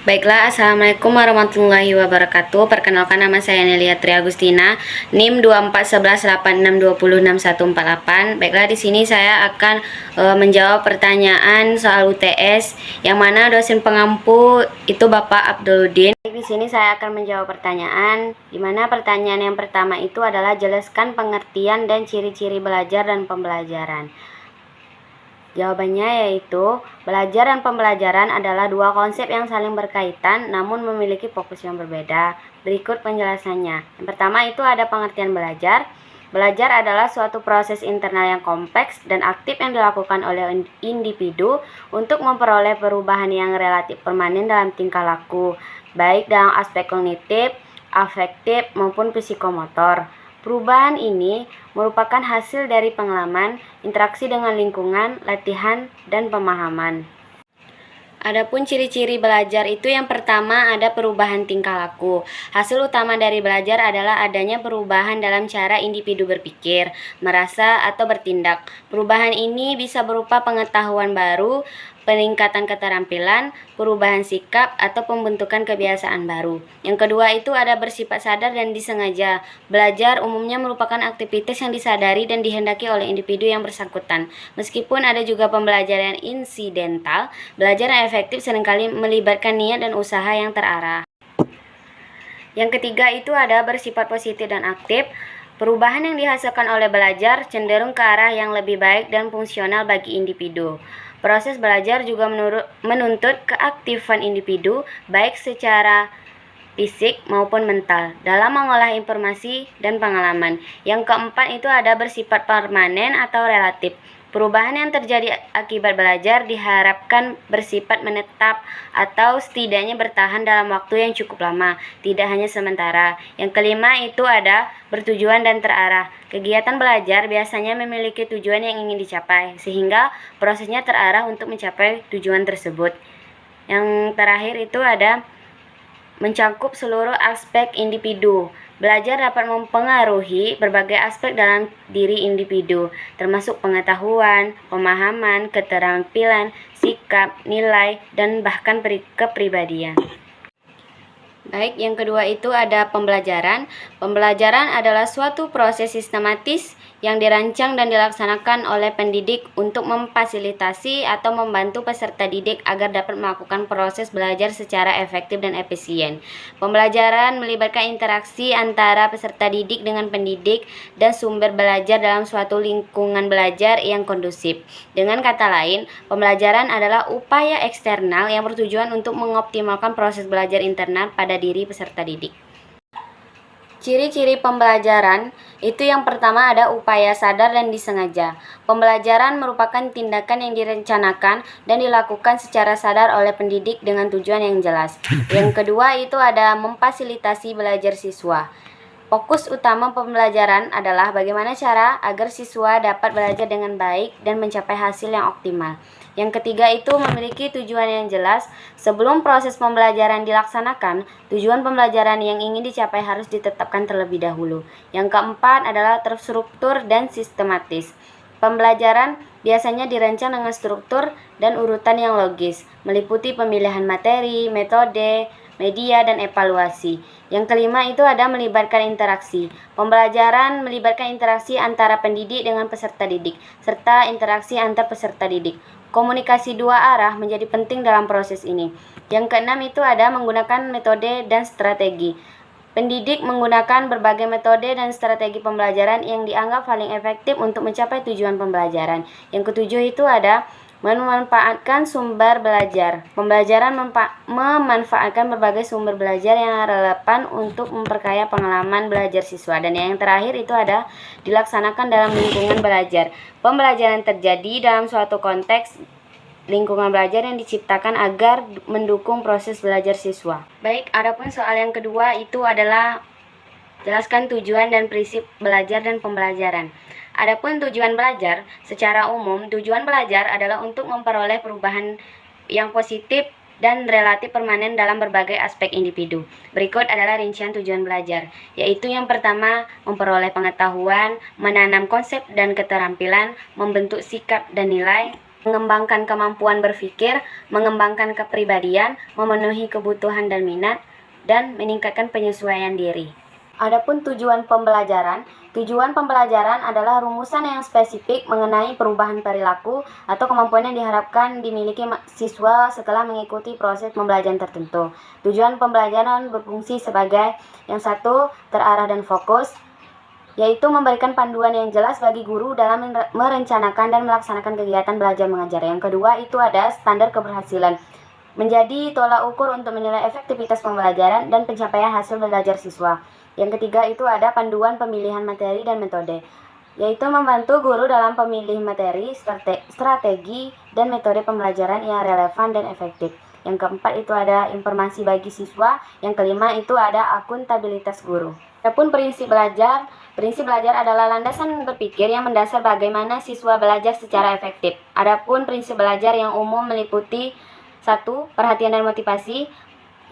Baiklah, Assalamualaikum warahmatullahi wabarakatuh. Perkenalkan, nama saya Nelia Tri Agustina, NIM 241186206148. Baiklah, di sini saya akan menjawab pertanyaan soal UTS yang mana dosen pengampu itu Bapak Abduluddin. Di sini saya akan menjawab pertanyaan, di mana pertanyaan yang pertama itu adalah jelaskan pengertian dan ciri-ciri belajar dan pembelajaran. Jawabannya yaitu, belajar dan pembelajaran adalah dua konsep yang saling berkaitan namun memiliki fokus yang berbeda. Berikut penjelasannya. Yang pertama itu ada pengertian belajar. Belajar adalah suatu proses internal yang kompleks dan aktif yang dilakukan oleh individu untuk memperoleh perubahan yang relatif permanen dalam tingkah laku, baik dalam aspek kognitif, afektif, maupun psikomotor. Perubahan ini merupakan hasil dari pengalaman, interaksi dengan lingkungan, latihan, dan pemahaman. Adapun ciri-ciri belajar itu yang pertama ada perubahan tingkah laku. Hasil utama dari belajar adalah adanya perubahan dalam cara individu berpikir, merasa, atau bertindak. Perubahan ini bisa berupa pengetahuan baru, peningkatan keterampilan, perubahan sikap, atau pembentukan kebiasaan baru. Yang kedua itu ada bersifat sadar dan disengaja. Belajar umumnya merupakan aktivitas yang disadari dan dihendaki oleh individu yang bersangkutan. Meskipun ada juga pembelajaran insidental, belajar yang efektif seringkali melibatkan niat dan usaha yang terarah. Yang ketiga itu ada bersifat positif dan aktif. Perubahan yang dihasilkan oleh belajar cenderung ke arah yang lebih baik dan fungsional bagi individu. Proses belajar juga menuntut keaktifan individu, baik secara fisik maupun mental, dalam mengolah informasi dan pengalaman. Yang keempat itu ada bersifat permanen atau relatif. Perubahan yang terjadi akibat belajar diharapkan bersifat menetap atau setidaknya bertahan dalam waktu yang cukup lama, tidak hanya sementara. Yang kelima itu ada bertujuan dan terarah. Kegiatan belajar biasanya memiliki tujuan yang ingin dicapai, sehingga prosesnya terarah untuk mencapai tujuan tersebut. Yang terakhir itu ada mencakup seluruh aspek individu. Belajar dapat mempengaruhi berbagai aspek dalam diri individu, termasuk pengetahuan, pemahaman, keterampilan, sikap, nilai, dan bahkan kepribadian. Baik, yang kedua itu ada pembelajaran. Pembelajaran adalah suatu proses sistematis yang dirancang dan dilaksanakan oleh pendidik untuk memfasilitasi atau membantu peserta didik agar dapat melakukan proses belajar secara efektif dan efisien. Pembelajaran melibatkan interaksi antara peserta didik dengan pendidik dan sumber belajar dalam suatu lingkungan belajar yang kondusif. Dengan kata lain, pembelajaran adalah upaya eksternal yang bertujuan untuk mengoptimalkan proses belajar internal pada diri peserta didik. Ciri-ciri pembelajaran itu yang pertama ada upaya sadar dan disengaja. Pembelajaran merupakan tindakan yang direncanakan dan dilakukan secara sadar oleh pendidik dengan tujuan yang jelas. Yang kedua itu ada memfasilitasi belajar siswa. Fokus utama pembelajaran adalah bagaimana cara agar siswa dapat belajar dengan baik dan mencapai hasil yang optimal. Yang ketiga itu memiliki tujuan yang jelas. Sebelum proses pembelajaran dilaksanakan, tujuan pembelajaran yang ingin dicapai harus ditetapkan terlebih dahulu. Yang keempat adalah terstruktur dan sistematis. Pembelajaran biasanya dirancang dengan struktur dan urutan yang logis, meliputi pemilihan materi, metode, media, dan evaluasi. Yang kelima itu ada melibatkan interaksi. Pembelajaran melibatkan interaksi antara pendidik dengan peserta didik, serta interaksi antar peserta didik. Komunikasi dua arah menjadi penting dalam proses ini. Yang keenam itu ada menggunakan metode dan strategi. Pendidik menggunakan berbagai metode dan strategi pembelajaran yang dianggap paling efektif untuk mencapai tujuan pembelajaran. Yang ketujuh itu ada memanfaatkan sumber belajar. Pembelajaran memanfaatkan berbagai sumber belajar yang relevan untuk memperkaya pengalaman belajar siswa. Dan yang terakhir itu ada dilaksanakan dalam lingkungan belajar. Pembelajaran terjadi dalam suatu konteks lingkungan belajar yang diciptakan agar mendukung proses belajar siswa. Baik, adapun soal yang kedua itu adalah jelaskan tujuan dan prinsip belajar dan pembelajaran. Adapun tujuan belajar, secara umum tujuan belajar adalah untuk memperoleh perubahan yang positif dan relatif permanen dalam berbagai aspek individu. Berikut adalah rincian tujuan belajar, yaitu yang pertama memperoleh pengetahuan, menanam konsep dan keterampilan, membentuk sikap dan nilai, mengembangkan kemampuan berpikir, mengembangkan kepribadian, memenuhi kebutuhan dan minat, dan meningkatkan penyesuaian diri. Adapun tujuan pembelajaran adalah rumusan yang spesifik mengenai perubahan perilaku atau kemampuan yang diharapkan dimiliki siswa setelah mengikuti proses pembelajaran tertentu. Tujuan pembelajaran berfungsi sebagai yang satu, terarah dan fokus, yaitu memberikan panduan yang jelas bagi guru dalam merencanakan dan melaksanakan kegiatan belajar mengajar. Yang kedua itu ada standar keberhasilan, menjadi tolak ukur untuk menilai efektivitas pembelajaran dan pencapaian hasil belajar siswa. Yang ketiga itu ada panduan pemilihan materi dan metode, yaitu membantu guru dalam pemilih materi, strategi, dan metode pembelajaran yang relevan dan efektif. Yang keempat itu ada informasi bagi siswa. Yang kelima itu ada akuntabilitas guru. Adapun prinsip belajar adalah landasan berpikir yang mendasar bagaimana siswa belajar secara efektif. Adapun prinsip belajar yang umum meliputi 1. Perhatian dan motivasi.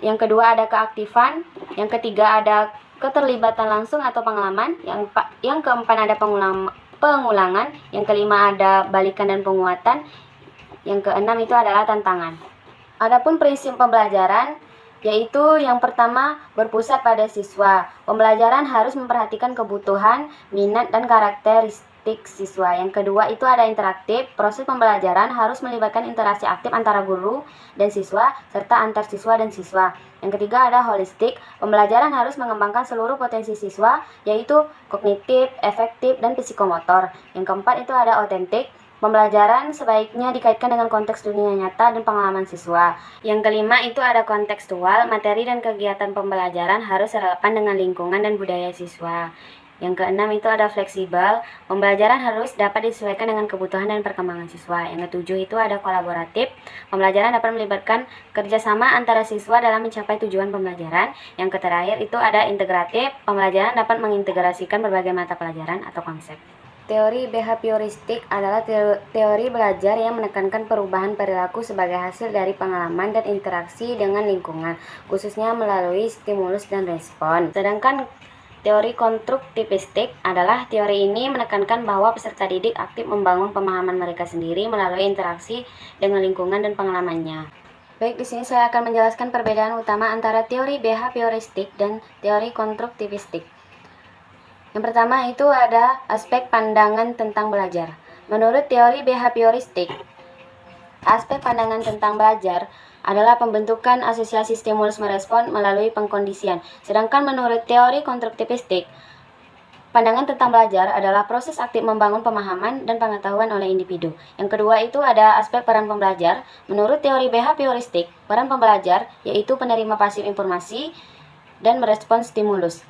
Yang kedua ada keaktifan. Yang ketiga ada keterlibatan langsung atau pengalaman. Yang keempat ada pengulangan. Yang kelima ada balikan dan penguatan. Yang keenam itu adalah tantangan. Adapun prinsip pembelajaran yaitu yang pertama berpusat pada siswa. Pembelajaran harus memperhatikan kebutuhan, minat, dan karakteristik siswa. Yang kedua itu ada interaktif. Proses pembelajaran harus melibatkan interaksi aktif antara guru dan siswa serta antar siswa dan siswa. Yang ketiga ada holistik. Pembelajaran harus mengembangkan seluruh potensi siswa, yaitu kognitif, efektif, dan psikomotor. Yang keempat itu ada otentik. Pembelajaran sebaiknya dikaitkan dengan konteks dunia nyata dan pengalaman siswa. Yang kelima itu ada kontekstual. Materi dan kegiatan pembelajaran harus relevan dengan lingkungan dan budaya siswa. Yang keenam itu ada fleksibel. Pembelajaran harus dapat disesuaikan dengan kebutuhan dan perkembangan siswa. Yang ketujuh itu ada kolaboratif. Pembelajaran dapat melibatkan kerjasama antara siswa dalam mencapai tujuan pembelajaran. Yang terakhir itu ada integratif. Pembelajaran dapat mengintegrasikan berbagai mata pelajaran atau konsep. Teori behavioristik adalah teori belajar yang menekankan perubahan perilaku sebagai hasil dari pengalaman dan interaksi dengan lingkungan, khususnya melalui stimulus dan respon. Sedangkan teori konstruktivistik adalah teori ini menekankan bahwa peserta didik aktif membangun pemahaman mereka sendiri melalui interaksi dengan lingkungan dan pengalamannya. Baik, di sini saya akan menjelaskan perbedaan utama antara teori behavioristik dan teori konstruktivistik. Yang pertama itu ada aspek pandangan tentang belajar. Menurut teori behavioristik, aspek pandangan tentang belajar adalah pembentukan asosiasi stimulus merespon melalui pengkondisian. Sedangkan menurut teori konstruktivistik, pandangan tentang belajar adalah proses aktif membangun pemahaman dan pengetahuan oleh individu. Yang kedua itu ada aspek peran pembelajar. Menurut teori behavioristik, peran pembelajar yaitu penerima pasif informasi dan merespon stimulus.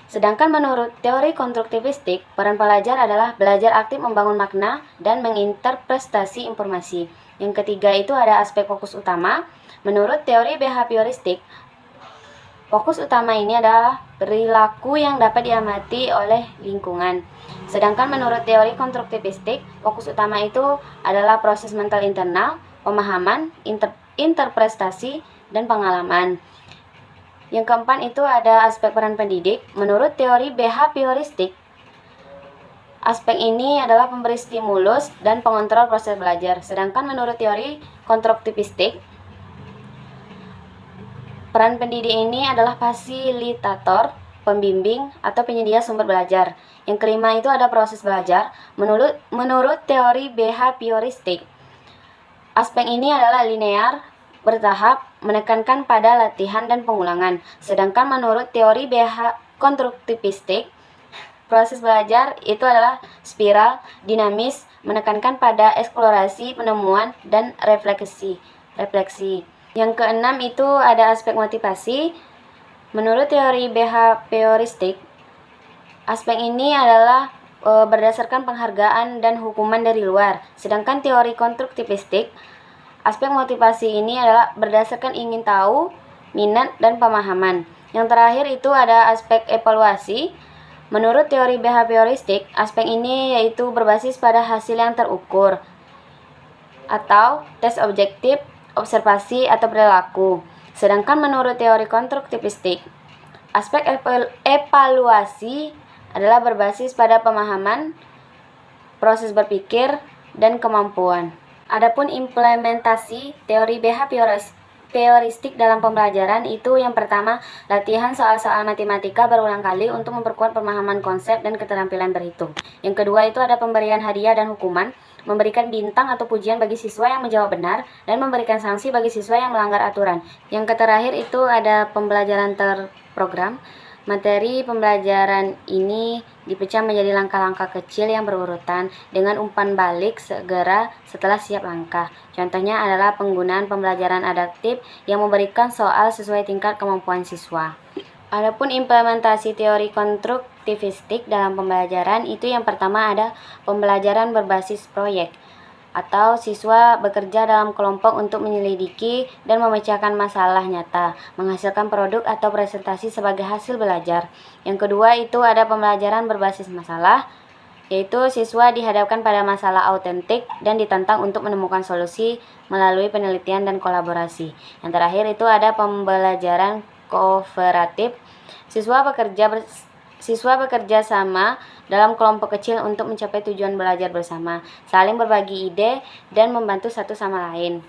Sedangkan menurut teori konstruktivistik, peran pelajar adalah belajar aktif membangun makna dan menginterpretasi informasi. Yang ketiga itu ada aspek fokus utama. Menurut teori behavioristik, fokus utama ini adalah perilaku yang dapat diamati oleh lingkungan. Sedangkan menurut teori konstruktivistik, fokus utama itu adalah proses mental internal, pemahaman, interpretasi, dan pengalaman. Yang keempat itu ada aspek peran pendidik. Menurut teori behavioristik, aspek ini adalah pemberi stimulus dan pengontrol proses belajar. Sedangkan menurut teori konstruktivistik, peran pendidik ini adalah fasilitator, pembimbing, atau penyedia sumber belajar. Yang kelima itu ada proses belajar. Menurut teori behavioristik, aspek ini adalah linear, bertahap, menekankan pada latihan dan pengulangan. Sedangkan menurut teori konstruktivistik, proses belajar itu adalah spiral, dinamis, menekankan pada eksplorasi, penemuan, dan refleksi. Yang keenam itu ada aspek motivasi. Menurut teori behavioristik, aspek ini adalah berdasarkan penghargaan dan hukuman dari luar. Sedangkan teori konstruktivistik, aspek motivasi ini adalah berdasarkan ingin tahu, minat, dan pemahaman. Yang terakhir itu ada aspek evaluasi. Menurut teori behavioristik, aspek ini yaitu berbasis pada hasil yang terukur atau tes objektif, observasi, atau perilaku. Sedangkan menurut teori konstruktivistik, aspek evaluasi adalah berbasis pada pemahaman, proses berpikir, dan kemampuan. Adapun implementasi teori behavioristik dalam pembelajaran itu yang pertama, latihan soal-soal matematika berulang kali untuk memperkuat pemahaman konsep dan keterampilan berhitung. Yang kedua itu ada pemberian hadiah dan hukuman, memberikan bintang atau pujian bagi siswa yang menjawab benar, dan memberikan sanksi bagi siswa yang melanggar aturan. Yang terakhir itu ada pembelajaran terprogram. Materi pembelajaran ini dipecah menjadi langkah-langkah kecil yang berurutan dengan umpan balik segera setelah siap langkah. Contohnya adalah penggunaan pembelajaran adaptif yang memberikan soal sesuai tingkat kemampuan siswa. Adapun implementasi teori konstruktivistik dalam pembelajaran itu yang pertama ada pembelajaran berbasis proyek, atau siswa bekerja dalam kelompok untuk menyelidiki dan memecahkan masalah nyata, menghasilkan produk atau presentasi sebagai hasil belajar. Yang kedua itu ada pembelajaran berbasis masalah, yaitu siswa dihadapkan pada masalah autentik dan ditantang untuk menemukan solusi melalui penelitian dan kolaborasi. Yang terakhir itu ada pembelajaran kooperatif, siswa bekerja sama dalam kelompok kecil untuk mencapai tujuan belajar bersama, saling berbagi ide, dan membantu satu sama lain.